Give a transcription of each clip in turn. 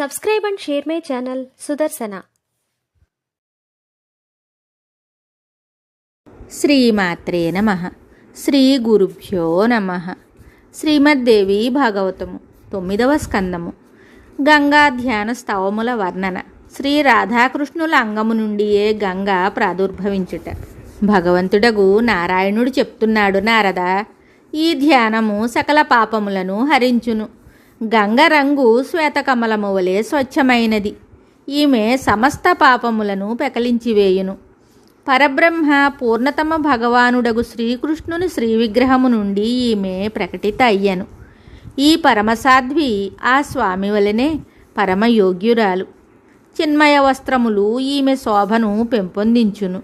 Subscribe and share my channel Sudarsana. శ్రీమాత్రే నమః. శ్రీ గురుభ్యో నమః. శ్రీమద్దేవి భాగవతము 9వ స్కందము. గంగా ధ్యాన స్తవముల వర్ణన. శ్రీ రాధాకృష్ణుల అంగము నుండియే గంగా ప్రాదుర్భవించుట. భగవంతుడగు నారాయణుడు చెప్తున్నాడు, నారద, ఈ ధ్యానము సకల పాపములను హరించును. గంగ రంగు శ్వేతకమలము వలె స్వచ్ఛమైనది. ఈమె సమస్త పాపములను పెకలించివేయును. పరబ్రహ్మ పూర్ణతమ భగవానుడగు శ్రీకృష్ణుని శ్రీవిగ్రహము నుండి ఈమె ప్రకటిత అయ్యను. ఈ పరమసాధ్వి ఆ స్వామి వలనే పరమయోగ్యురాలు. చిన్మయ వస్త్రములు ఈమె శోభను పెంపొందించును.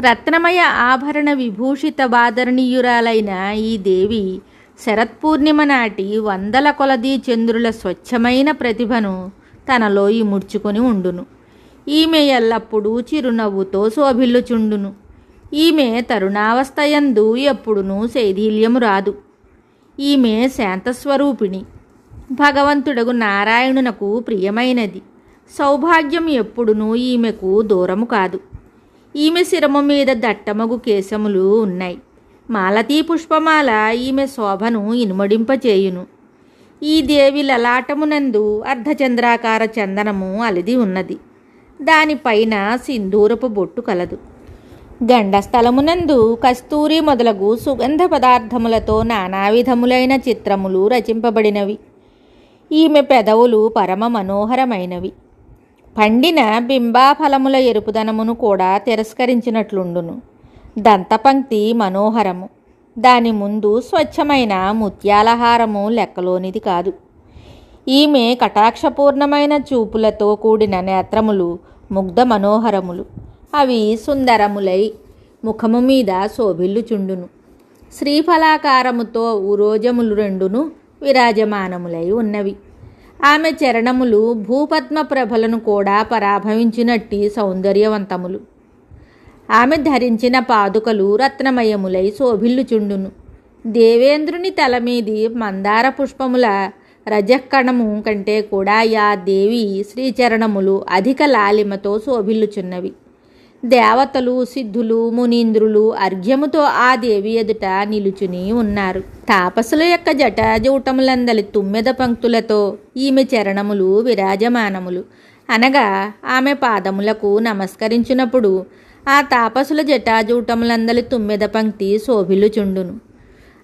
రత్నమయ ఆభరణ విభూషిత బాదరణీయురాలైన ఈ దేవి శరత్పూర్ణిమ నాటి వందల కొలది చంద్రుల స్వచ్ఛమైన ప్రతిభను తనలో ఇముడ్చుకొని ఉండును. ఈమె ఎల్లప్పుడూ చిరునవ్వుతో శోభిల్లుచుండును. ఈమె తరుణావస్థయందు ఎప్పుడునూ శైథిల్యము రాదు. ఈమె శాంతస్వరూపిణి. భగవంతుడగు నారాయణునకు ప్రియమైనది. సౌభాగ్యం ఎప్పుడునూ ఈమెకు దూరము కాదు. ఈమె శిరము మీద దట్టమగు కేశములు ఉన్నాయి. మాలతీ పుష్పమాల ఈమె శోభను ఇనుమడింపచేయును. ఈ దేవి లలాటమునందు అర్ధచంద్రాకార చందనము అలిది ఉన్నది. దానిపైన సింధూరపు బొట్టు కలదు. గండస్థలమునందు కస్తూరి మొదలగు సుగంధ పదార్థములతో నానావిధములైన చిత్రములు రచింపబడినవి. ఈమె పెదవులు పరమ మనోహరమైనవి. పండిన బింబాఫలముల ఎరుపుదనమును కూడా తిరస్కరించినట్లుండును. దంతపంక్తి మనోహరము. దాని ముందు స్వచ్ఛమైన ముత్యాలహారము లెక్కలోనిది కాదు. ఈమె కటాక్షపూర్ణమైన చూపులతో కూడిన నేత్రములు ముగ్ధ మనోహరములు. అవి సుందరములై ముఖము మీద శోభిల్లుచుండును. శ్రీఫలాకారముతో ఉరోజములు రెండును విరాజమానములై ఉన్నవి. ఆమె చరణములు భూపద్మ ప్రభలను కూడా పరాభవించినట్టి సౌందర్యవంతములు. ఆమె ధరించిన పాదుకలు రత్నమయములై శోభిల్లుచుండును. దేవేంద్రుని తలమీది మందార పుష్పముల రజకణము కంటే కూడా ఆ దేవి శ్రీచరణములు అధిక లాలిమతో శోభిల్లుచున్నవి. దేవతలు, సిద్ధులు, మునీంద్రులు అర్ఘ్యముతో ఆ దేవి ఎదుట నిలుచుని ఉన్నారు. తాపసుల యొక్క జటాజూటములందలి తుమ్మెద పంక్తులతో ఈమె చరణములు విరాజమానములు. అనగా ఆమె పాదములకు నమస్కరించినప్పుడు ఆ తాపసుల జటాజూటములందలి తుమ్మెద పంక్తి శోభిల్లుచుండును.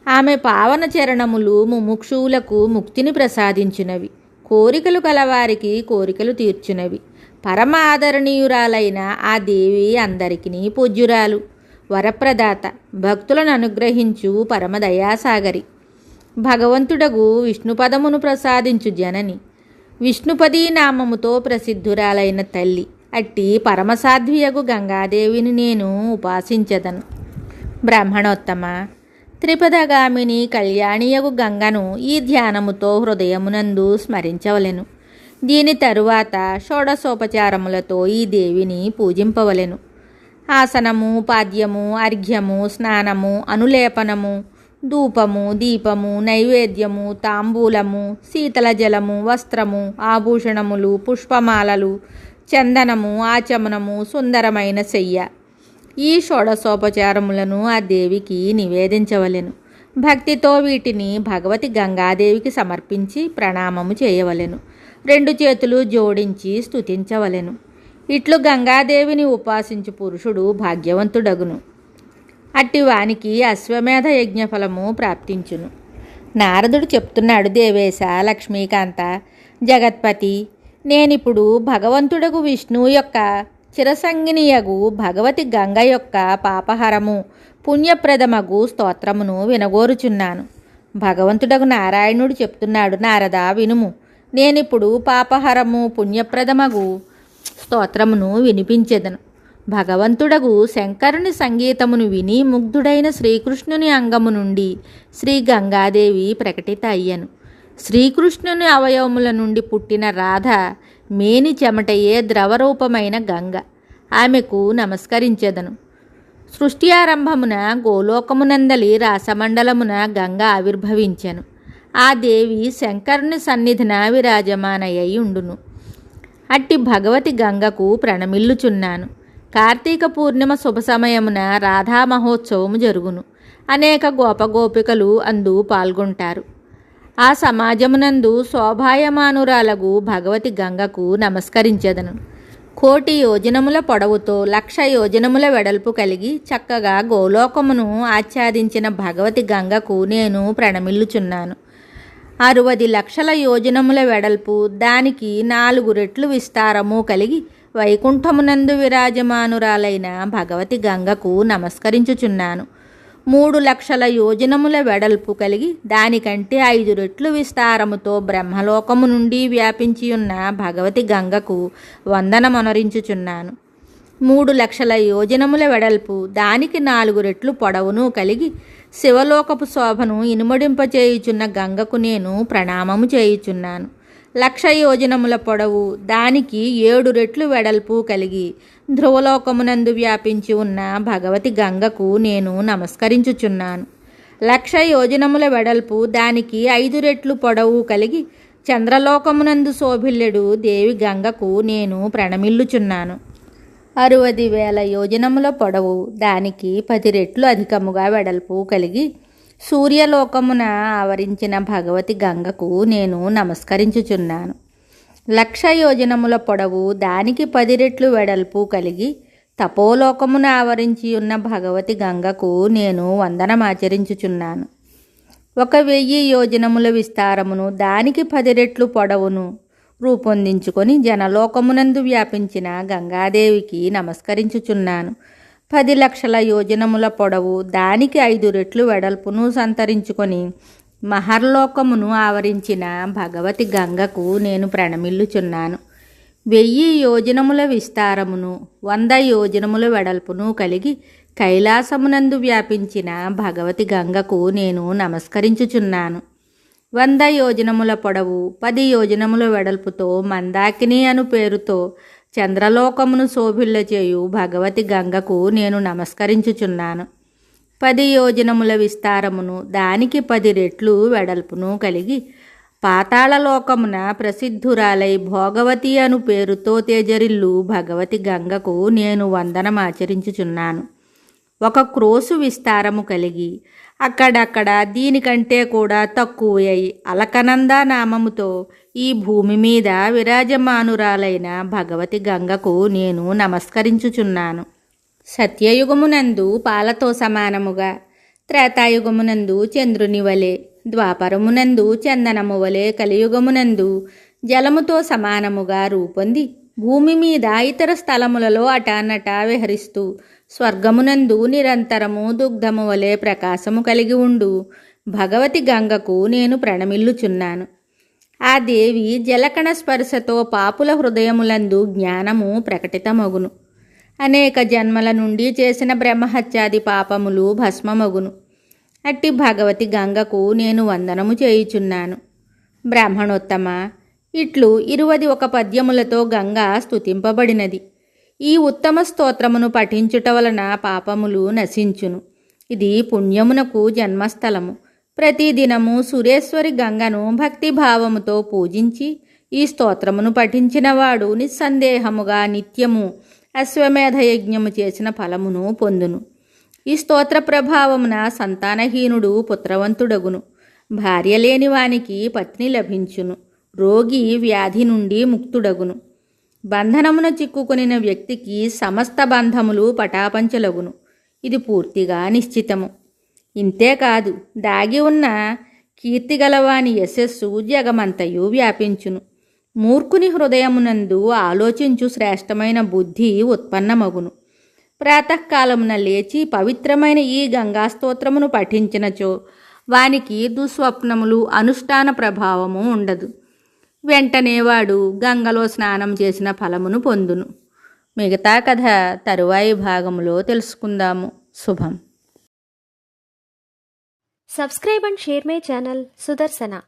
ఆమె పావన చరణములు ముముక్షువులకు ముక్తిని ప్రసాదించినవి. కోరికలు కలవారికి కోరికలు తీర్చునవి. పరమ ఆదరణీయురాలైన ఆ దేవి అందరికీ పూజ్యురాలు, వరప్రదాత, భక్తులను అనుగ్రహించు పరమదయాసాగరి. భగవంతుడగు విష్ణుపదమును ప్రసాదించు జనని, విష్ణుపదీ నామముతో ప్రసిద్ధురాలైన తల్లి. అట్టి పరమసాధ్వియగు గంగాదేవిని నేను ఉపాసించదను. బ్రాహ్మణోత్తమ, త్రిపదగామిని కళ్యాణియగు గంగను ఈ ధ్యానముతో హృదయమునందు స్మరించవలెను. దీని తరువాత షోడశోపచారములతో ఈ దేవిని పూజింపవలెను. ఆసనము, పాద్యము, అర్ఘ్యము, స్నానము, అనులేపనము, ధూపము, దీపము, నైవేద్యము, తాంబూలము, శీతల జలము, వస్త్రము, ఆభూషణములు, పుష్పమాలలు, చందనము, ఆచమనము, సుందరమైన శయ్య, ఈ షోడశోపచారములను ఆ దేవికి నివేదించవలెను. భక్తితో వీటిని భగవతి గంగాదేవికి సమర్పించి ప్రణామము చేయవలెను. 2 చేతులు జోడించి స్తుతించవలెను. ఇట్లు గంగాదేవిని ఉపాసించు పురుషుడు భాగ్యవంతుడగును. అట్టి వానికి అశ్వమేధ యజ్ఞఫలము ప్రాప్తించును. నారదుడు చెప్తున్నాడు, దేవేశ, లక్ష్మీకాంత, జగత్పతి, నేనిప్పుడు భగవంతుడగు విష్ణువు యొక్క చిరసంగినియగు భగవతి గంగ యొక్క పాపహరము పుణ్యప్రదమగు స్తోత్రమును వినగోరుచున్నాను. భగవంతుడగు నారాయణుడు చెప్తున్నాడు, నారద, వినుము. నేనిప్పుడు పాపహరము పుణ్యప్రదమగు స్తోత్రమును వినిపించెదను. భగవంతుడగు శంకరుని సంగీతమును విని ముగ్ధుడైన శ్రీకృష్ణుని అంగము నుండి శ్రీ గంగాదేవి ప్రకటిత అయ్యను. శ్రీకృష్ణుని అవయవముల నుండి పుట్టిన రాధ మేని చెమటయే ద్రవరూపమైన గంగ. ఆమెకు నమస్కరించెదను. సృష్టి ఆరంభమున గోలోకమునందలి రాసమండలమున గంగ ఆవిర్భవించెను. ఆ దేవి శంకరుని సన్నిధిన విరాజమానయ్యి ఉండును. అట్టి భగవతి గంగకు ప్రణమిల్లుచున్నాను. కార్తీక పూర్ణిమ శుభ సమయమున రాధా మహోత్సవము జరుగును. అనేక గోపగోపికలు అందు పాల్గొంటారు. ఆ సమాజమునందు శోభాయమానురాలగు భగవతి గంగకు నమస్కరించెదను. 1,000,000 యోజనముల పొడవుతో 1,00,000 యోజనముల వెడల్పు కలిగి చక్కగా గోలోకమును ఆచ్ఛాదించిన భగవతి గంగకు నేను ప్రణమిల్లుచున్నాను. 60 లక్షల యోజనముల వెడల్పు, దానికి 4 రెట్లు విస్తారము కలిగి వైకుంఠమునందు విరాజమానురాలైన భగవతి గంగకు నమస్కరించుచున్నాను. 3 లక్షల యోజనముల వెడల్పు కలిగి దానికంటే 5 రెట్లు విస్తారముతో బ్రహ్మలోకము నుండి వ్యాపించి ఉన్న భగవతి గంగకు వందనమొనరించుచున్నాను. 3 లక్షల యోజనముల వెడల్పు, దానికి 4 రెట్లు పొడవును కలిగి శివలోకపు శోభను ఇనుమడింపచేయుచున్న గంగకు నేను ప్రణామము చేయుచున్నాను. 1,00,000 యోజనముల పొడవు, దానికి 7 రెట్లు వెడల్పు కలిగి ధ్రువలోకమునందు వ్యాపించి ఉన్న భగవతి గంగకు నేను నమస్కరించుచున్నాను. 1,00,000 యోజనముల వెడల్పు, దానికి 5 రెట్లు పొడవు కలిగి చంద్రలోకమునందు శోభిల్లెడు దేవి గంగకు నేను ప్రణమిల్లుచున్నాను. 60,000 యోజనముల పొడవు, దానికి 10 రెట్లు అధికముగా వెడల్పు కలిగి సూర్యలోకమున ఆవరించిన భగవతి గంగకు నేను నమస్కరించుచున్నాను. 1,00,000 యోజనముల పొడవు, దానికి 10 రెట్లు వెడల్పు కలిగి తపోలోకమున ఆవరించి ఉన్న భగవతి గంగకు నేను వందనమాచరించుచున్నాను. 1,000 యోజనముల విస్తారమును, దానికి 10 రెట్లు పొడవును రూపొందించుకొని జనలోకమునందు వ్యాపించిన గంగాదేవికి నమస్కరించుచున్నాను. 10 లక్షల యోజనముల పొడవు, దానికి 5 రెట్లు వెడల్పును సంతరించుకొని మహర్లోకమును ఆవరించిన భగవతి గంగకు నేను ప్రణమిల్లుచున్నాను. 1000 యోజనముల విస్తారమును, 100 యోజనముల వెడల్పును కలిగి కైలాసమునందు వ్యాపించిన భగవతి గంగకు నేను నమస్కరించుచున్నాను. 100 యోజనముల పొడవు, 10 యోజనముల వెడల్పుతో మందాకిని అను పేరుతో చంద్రలోకమును శోభిల్లచేయు భగవతి గంగకు నేను నమస్కరించుచున్నాను. 10 యోజనముల విస్తారమును, దానికి 10 రెట్లు వెడల్పును కలిగి పాతాళలోకమున ప్రసిద్ధురాలై భోగవతి అను పేరుతో తేజరిల్లు భగవతి గంగకు నేను వందనమాచరించుచున్నాను. 1 క్రోసు విస్తారము కలిగి అక్కడక్కడ దీనికంటే కూడా తక్కువై అలకనంద నామముతో ఈ భూమి మీద విరాజమానురాలైన భగవతి గంగకు నేను నమస్కరించుచున్నాను. సత్యయుగమునందు పాలతో సమానముగా, త్రేతాయుగమునందు చంద్రుని వలె, ద్వాపరమునందు చందనము వలె, కలియుగమునందు జలముతో సమానముగా రూపొంది భూమి మీద ఇతర స్థలములలో అటానటా విహరిస్తూ స్వర్గమునందు నిరంతరము దుగ్ధము వలె ప్రకాశము కలిగి ఉండు భగవతి గంగకు నేను ప్రణమిల్లుచున్నాను. ఆ దేవి జలకణ స్పర్శతో పాపుల హృదయములందు జ్ఞానము ప్రకటితమగును. అనేక జన్మల నుండి చేసిన బ్రహ్మహత్యాది పాపములు భస్మమగును. అట్టి భగవతి గంగకు నేను వందనము చేయుచున్నాను. బ్రాహ్మణోత్తమ, ఇట్లు 21 పద్యములతో గంగా స్తుతింపబడినది. ఈ ఉత్తమ స్తోత్రమును పఠించుట వలన పాపములు నశించును. ఇది పుణ్యమునకు జన్మస్థలము. ప్రతిదినము సురేశ్వరి గంగను భక్తిభావముతో పూజించి ఈ స్తోత్రమును పఠించినవాడు నిస్సందేహముగా నిత్యము అశ్వమేధ యజ్ఞము చేసిన ఫలమును పొందును. ఈ స్తోత్ర ప్రభావమున సంతానహీనుడు పుత్రవంతుడగును. భార్య లేని వానికి పత్ని లభించును. రోగి వ్యాధి నుండి ముక్తుడగును. బంధనమున చిక్కుకొనిన వ్యక్తికి సమస్త బంధములు పటాపంచలగును. ఇది పూర్తిగా నిశ్చితము. ఇంతేకాదు, దాగి ఉన్న కీర్తిగలవాని యశస్సు జగమంతయు వ్యాపించును. మూర్ఖుని హృదయమునందు ఆలోచించు శ్రేష్టమైన బుద్ధి ఉత్పన్నమగును. ప్రాతకాలమున లేచి పవిత్రమైన ఈ గంగాస్తోత్రమును పఠించినచో వానికి దుస్వప్నములు అనుష్ఠాన ప్రభావము ఉండదు. వెంటనే వాడు గంగలో స్నానం చేసిన ఫలమును పొందును. మిగతా కథ తరువాయి భాగంలో తెలుసుకుందాము. శుభం. Subscribe and share my channel Sudarsana.